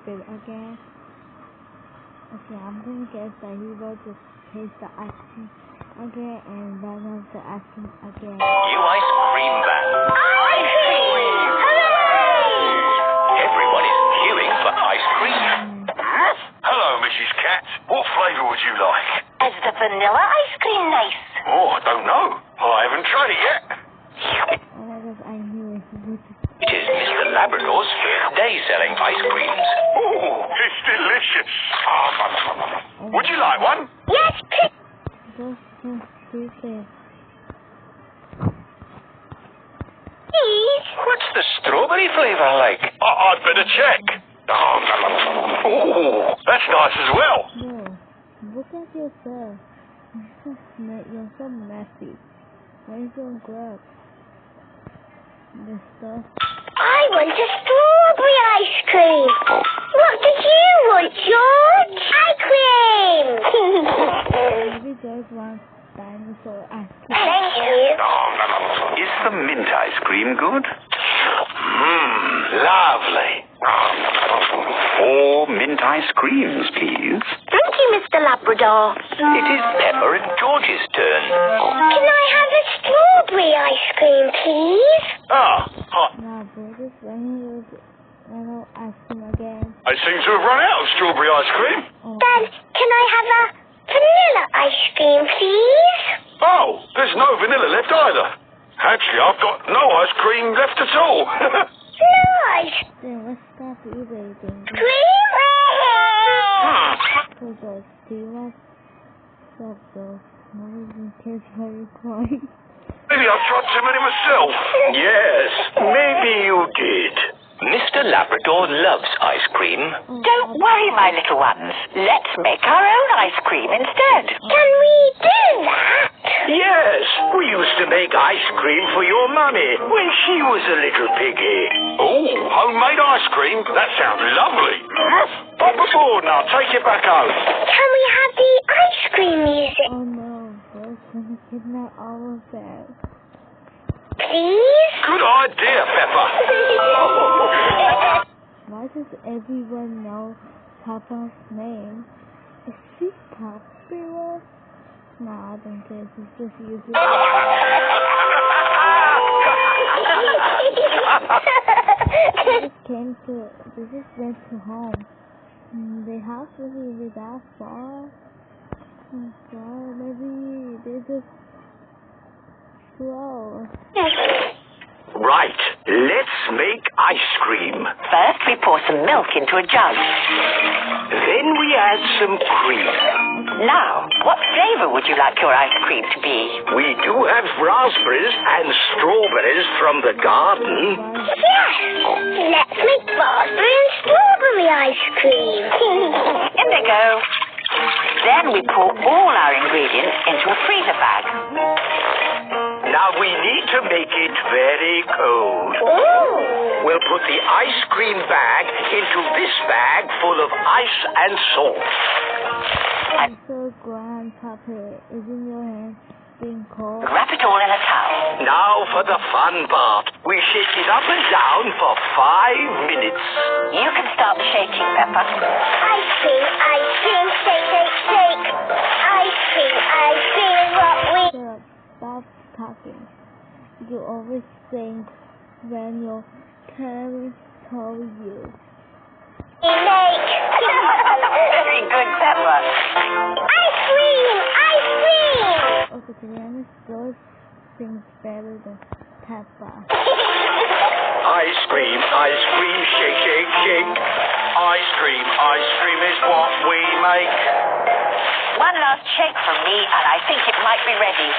stupid, okay? Okay, I'm gonna guess that he wrote to taste the ice cream, okay? And that was the ice cream again. New ice cream van. Ice cream! Hooray! Everyone is queuing for ice cream. Hello, Mrs. Cat. What flavour would you like? Is the vanilla ice cream nice? Oh, I don't know. I haven't tried it yet. Oh my gosh, I knew it. It is Mr. Labrador's first day selling ice creams. Oh, it's delicious. Would you like one? Yes, please. That's so stupid. What's the strawberry flavour like? I'd better check. Oh, that's nice as well. No, look at yourself. You're so messy. Why you so gross? The stuff. I want a strawberry ice cream. What did you want, George? Ice cream. Maybe George wants dinosaur ice cream. Thank you. Is the mint ice cream good? Lovely. 4 mint ice creams, please. Thank you, Mr. Labrador. It is Pepper and George's turn. Can I have a strawberry ice cream, please? Now, George is running with ice cream again. I seem to have run out of strawberry ice cream. Oh, Then, can I have a vanilla ice cream, please? Oh, there's no vanilla left either. Actually, I've got no ice cream left at all. Nice. then let's stop e-rating. Cream. So, George, do you want stop, George? No one cares how you crying. Maybe I've tried too many myself. Yes, maybe you did. Mr. Labrador loves ice cream. Don't worry, my little ones. Let's make our own ice cream instead. Can we do that? Yes, we used to make ice cream for your mummy when she was a little piggy. Oh, homemade ice cream? That sounds lovely. Pop aboard now, take it back home. Can we have the ice cream music, Oh no, George gonna kidnap all of them. please? Good idea, Pepper. Why does everyone know Papa's name? Is she popular? Nah, I don't care. She's just using They just went to home. The house wasn't really that far. So maybe they just slow. Right, let's make ice cream. First, we pour some milk into a jug. Then we add some cream. Now, what flavor would you like your ice cream to be? We do have raspberries and strawberries from the garden. Yes. Let's make raspberry and strawberry ice cream. In they go. Then we pour all our ingredients into a freezer bag. Now we need to make it very cold. Ooh. We'll put the ice cream bag into this bag full of ice and salt. I'm so glad Papa is in your hands being cold. Wrap it all in a towel. Now for the fun part. We shake it up and down for 5 minutes. You can start the shaking, Pepper. Ice cream, shake, shake, shake. Ice cream is what we... Stop talking. You always think when your parents told you. make. Very good, Pepper. Ice cream! Ice cream! Okay, to be honest, George sings better than Peppa. Ice cream, shake, shake, shake. Ice cream is what we make. One last shake from me, and I think it might be ready.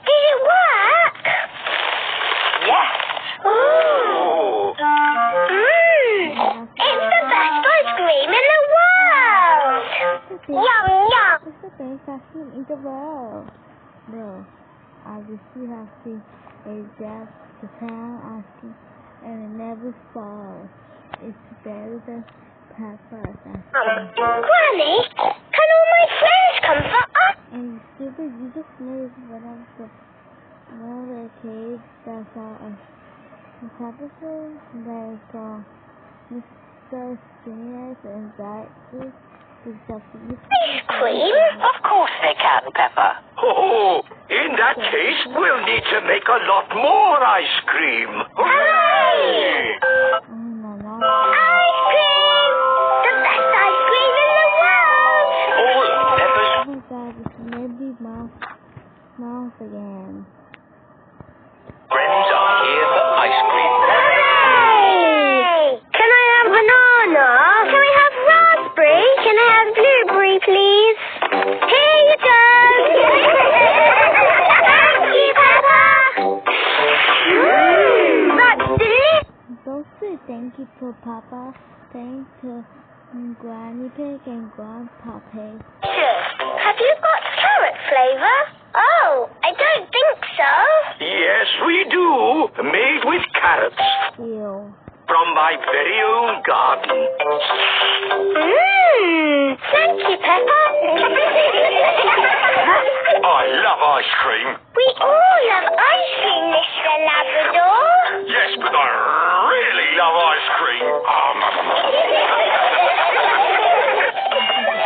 Did it work? Yes. Ooh. It's the best ice cream in the world! Yum, yum! It's the best ice cream in the world. Bro, I wish you have seen a Jack Japan ice cream and it never falls. It's better than Peppa's ice cream. Granny, can all my friends come for us? And you stupid, you just made one of the cave that saw us. This episode, there's the seniors and that is exactly Ice cream? Of course they can, Peppa. Oh, in that case, we'll need to make a lot more ice cream. Hooray! no. Ice cream! The best ice cream in the world! All Peppa's Oh my god, it's maybe mouse again. friends are here for ice cream. Hooray! Can I have banana? Can we have raspberry? Can I have blueberry, please? Here you go! Thank you, Peppa! That's delicious! Don't say thank you to Papa. Thank to Granny Pig and Grandpa Pig. Have you got carrot flavour? Oh, I don't think so. Yes, we do. Made with carrots Ew. from my very own garden. Thank you, Peppa. I love ice cream. We all love ice cream, Mr. Labrador. Yes, but I really love ice cream.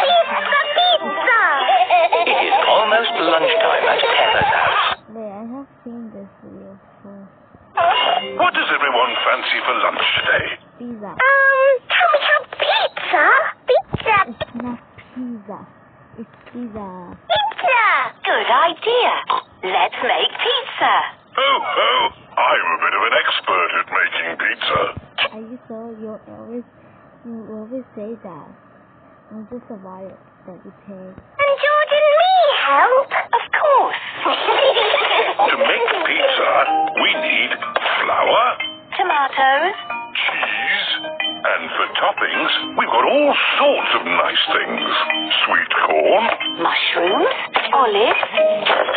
Pizza! It is almost lunchtime at Peppa's house. Wait, I have seen this video before. What does everyone fancy for lunch today? Pizza. Can we have pizza? Pizza! It's not pizza. It's pizza. Pizza! Good idea. Let's make pizza. Oh, I'm a bit of an expert at making pizza. Are you sure you always say that? I'm just a while that you take. And George and me help? Of course. To make pizza, we need flour, Tomatoes, cheese, and for toppings, we've got all sorts of nice things. Sweet corn, mushrooms, olives.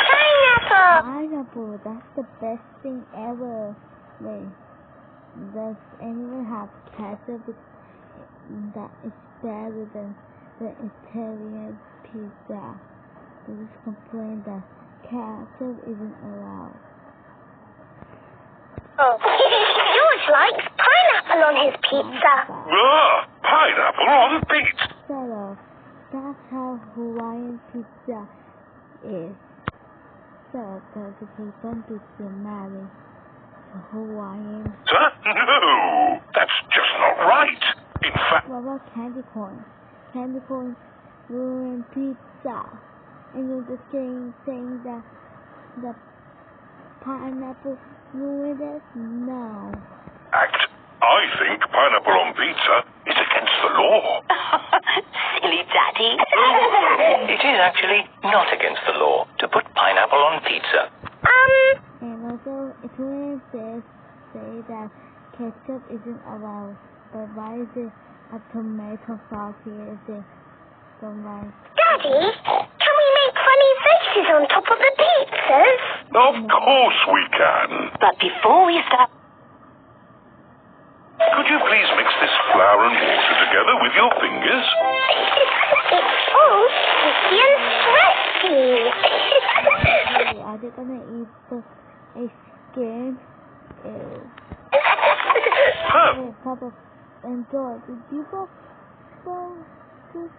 Pineapple! Pineapple, that's the best thing ever. Wait, does anyone have ketchup that is better than the Italian pizza? They just complain that ketchup isn't allowed. Oh. George likes pineapple on his pizza. pineapple on pizza. Shut up. That's how Hawaiian pizza is. Shut up, because if you don't do marry Hawaiian. No, that's just not right. In fact, What about candy corn? Candy corn ruin pizza. And you're just saying that the pineapple ruined it? No. I think pineapple on pizza is against the law. Silly Daddy. It is actually not against the law to put pineapple on pizza. And also, Italians say that ketchup isn't allowed. But why is it a tomato sauce here? Is it don't like? Daddy, can we make funny faces on top of the pizzas? Of course we can. But before we start... Could you please mix this flour and water together with your fingers? It's all sticky and sweaty. Wait, are they gonna eat a skin? Ew. Hey, Papa and George, did you go just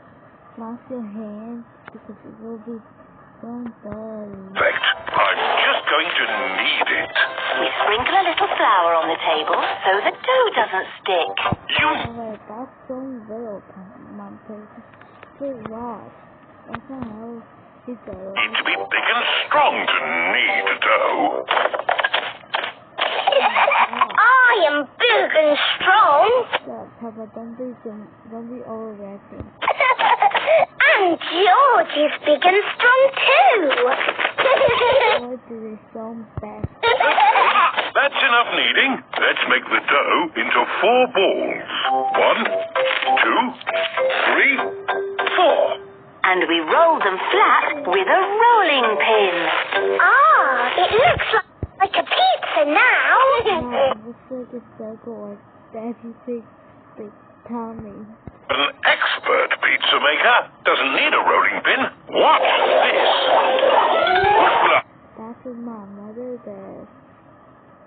wash your hands because it will be so dirty. In fact, I'm just going to knead it. We sprinkle a little flour on the table so the dough doesn't stick. Alright, that's so little, Mom. Say what? That's not how it's going. Need to be big and strong to knead dough. I am big and strong. So, Papa, don't be overreacting. And George is big and strong too. What do they sound best? That's enough kneading. Let's make the dough into 4 balls. 1, 2, 3, 4. And we roll them flat with a rolling pin. It looks like a pizza now. Now, it looks like a circle or Daddy Big tummy. An expert pizza maker doesn't need a rolling pin. Watch this. That's what my mother does.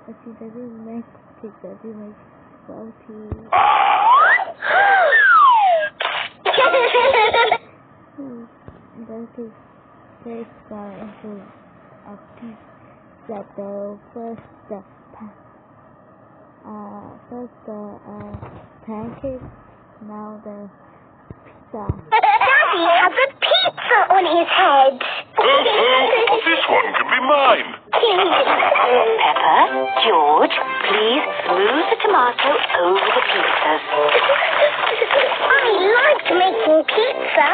But she doesn't make pizza, she makes roti. to place God into a pizza dough. First the pancake, now the pizza. Daddy has a pizza on his head. Oh, this one can be mine. Pepper, George, please smooth the tomato over the pizzas. I like making pizza.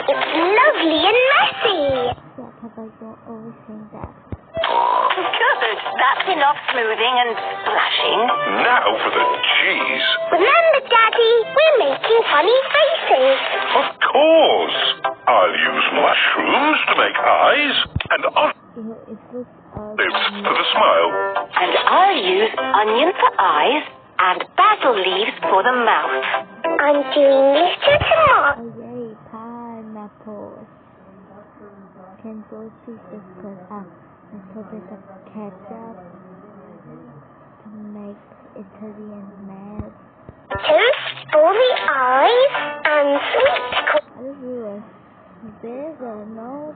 It's lovely and messy. Yeah, Papa, don't overthink that. Good. That's enough smoothing and splashing. Now for the cheese. Remember, Daddy, we're making funny faces. Of course. I'll use mushrooms to make eyes and It looks lips for the smile. And I'll use onion for eyes and basil leaves for the mouth. I'm doing little tomatoes. Oh yay, pineapple. Can go to this put a little bit of ketchup to make Italian mad. Toast for the eyes and sweet corn. I just realized there's a nose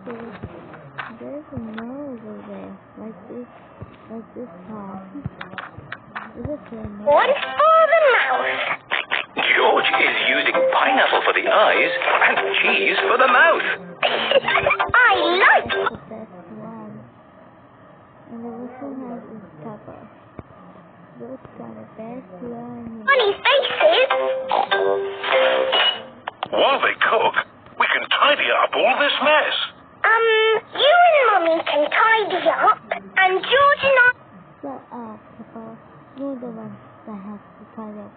over there, like this part. Is it for a nose? One for the mouth. George is using pineapple for the eyes and cheese for the mouth. I like That's the best one. And the Russian has his pepper. Those got the best one. funny faces. While they cook, we can tidy up all this mess. You and Mummy can tidy up, and George and I... Shut up, Pepper. You're the one that has to tidy up.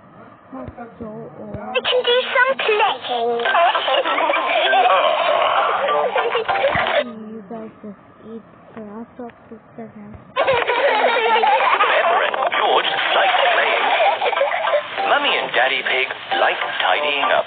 Not Joe or... We can do some playing. You guys just eat for us up to the house. Pepper and George like playing. Mummy and Daddy Pig like tidying up.